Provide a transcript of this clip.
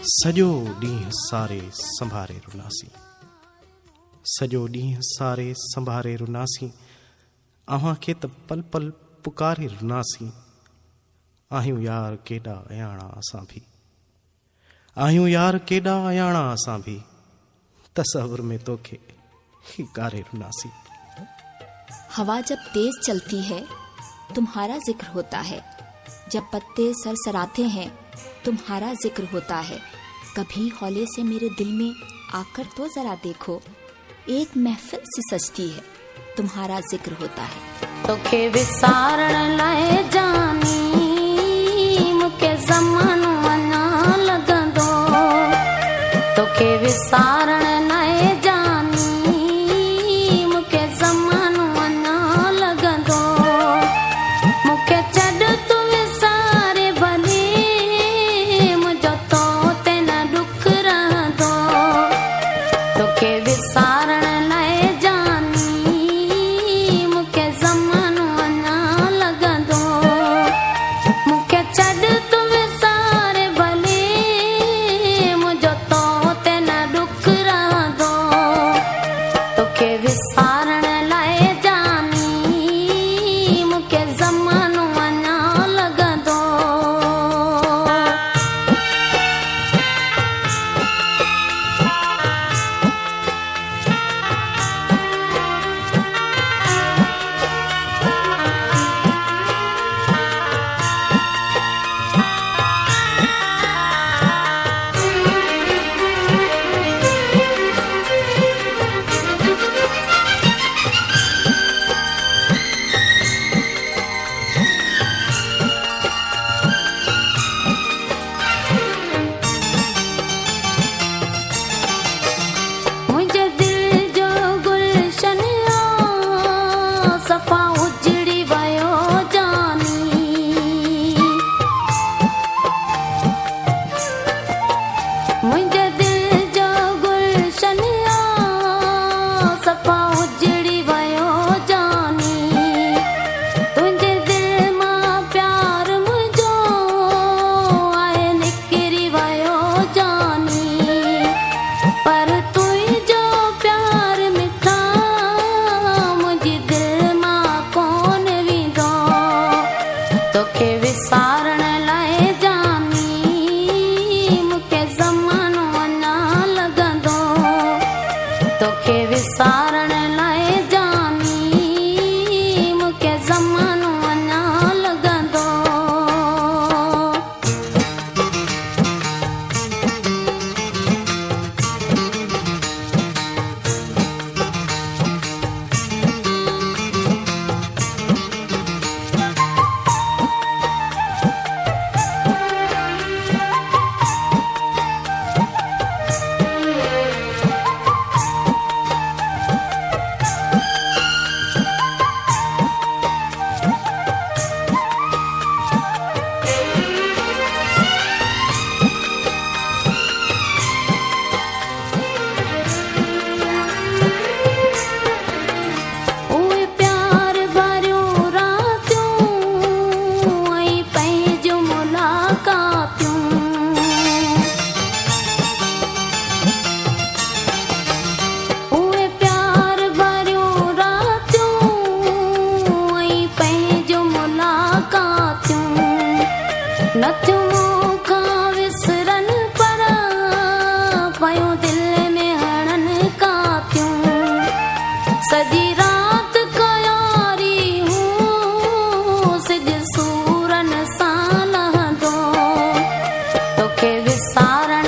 सॼो ॾींहुं सारे संभारे रुनासी, सॼो ॾींहुं सारे संभारे रुनासी, अव्हां खे त पल पल पुकारे रुनासी। आहियूं यार केॾा अयाणा असां भी, आहियूं यार केॾा अयाणा असां भी, तसव्वुर में तोखे गारे रुनासी। हवा जब तेज चलती है तुम्हारा जिक्र होता है, जब पत्ते सरसराते हैं तुम्हारा जिक्र होता है। कभी हौले से मेरे दिल में आकर तो जरा देखो, एक महफिल सी सजती है तुम्हारा जिक्र होता है। तोखे विसारण लाए जानी मुके ज़मानो अना लगंदो, तोखे विसारण लाए जानी मुके ज़मानो अना लगंदो। मुके छॾ तू विसारे भले मुंहिंजो तो ते न दुख रहंदो, तोखे विसारण लाए जानी मुके ज़मानो अना लगंदो। मुके छॾ तू विसारे भले मुंहिंजो तो ते न दुख रहंदो, तोखे विसारण लाए जानी मुके ज़मानो अना लगंदो। मुंहिंजे दिल जो गुलशन सफ़ा उजड़ी वियो जानी, मुंहिंजे दिल जो गुलशन सफ़ा उजड़ी वियो जानी। तुंहिंजे दिल मां प्यार मुंहिंजो आहे निकिरी वियो जानी, पर तुंहिंजो प्यार मिठा मुंहिंजी दिल मां कोन वेंदो। तोखे विसारण लाए जानी मुके ज़मानो अना लगंदो, तोखे विसारण लाए जानी मुके ज़मानो अना लगंदो। उहे प्यार भरियूं रातियूं ऐं पंहिंजूं मुलाक़ातियूं, उहे प्यार भरियूं रातियूं ऐं पंहिंजूं मुलाक़ातियूं। नथियूं मूंखां विसरनि पर पयूं दिल में हणनि कातियूं। सॼी राति कयारी हूं सिज सूरन सां लहंदो, तोखे विसारण